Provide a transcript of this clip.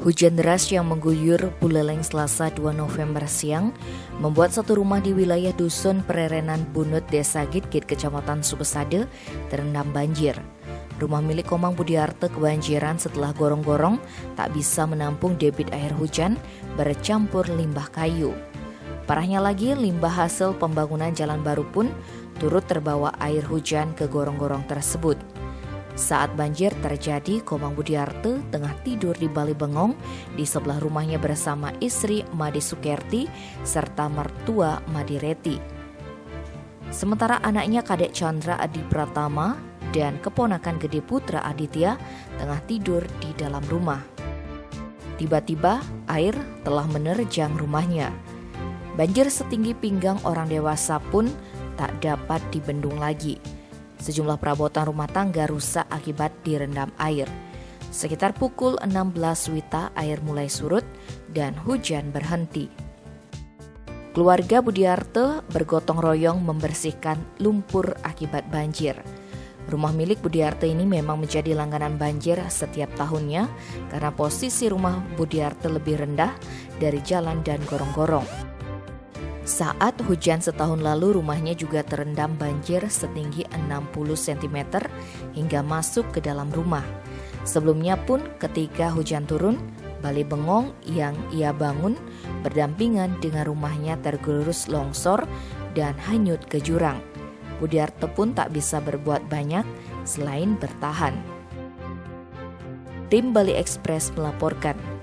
Hujan deras yang mengguyur Buleleng Selasa 2 November siang membuat satu rumah di wilayah Dusun Pererenan Bunut, Desa Gitgit, Kecamatan Sukesade terendam banjir. Rumah milik Komang Budiarte kebanjiran setelah gorong-gorong tak bisa menampung debit air hujan bercampur limbah kayu. Parahnya lagi, limbah hasil pembangunan jalan baru pun turut terbawa air hujan ke gorong-gorong tersebut. Saat banjir terjadi, Komang Budiarte tengah tidur di Bali Bengong di sebelah rumahnya bersama istri Made Sukerti serta mertua Made Reti. Sementara anaknya Kadek Chandra Adi Pratama dan keponakan Gede Putra Aditya tengah tidur di dalam rumah. Tiba-tiba air telah menerjang rumahnya. Banjir setinggi pinggang orang dewasa pun tak dapat dibendung lagi. Sejumlah perabotan rumah tangga rusak akibat direndam air. Sekitar pukul 16 WITA air mulai surut dan hujan berhenti. Keluarga Budiarte bergotong royong membersihkan lumpur akibat banjir. Rumah milik Budiarte ini memang menjadi langganan banjir setiap tahunnya karena posisi rumah Budiarte lebih rendah dari jalan dan gorong-gorong. Saat hujan setahun lalu, rumahnya juga terendam banjir setinggi 60 cm hingga masuk ke dalam rumah. Sebelumnya pun ketika hujan turun, Bali Bengong yang ia bangun berdampingan dengan rumahnya tergerus longsor dan hanyut ke jurang. Budiarte pun tak bisa berbuat banyak selain bertahan. Tim Bali Express melaporkan.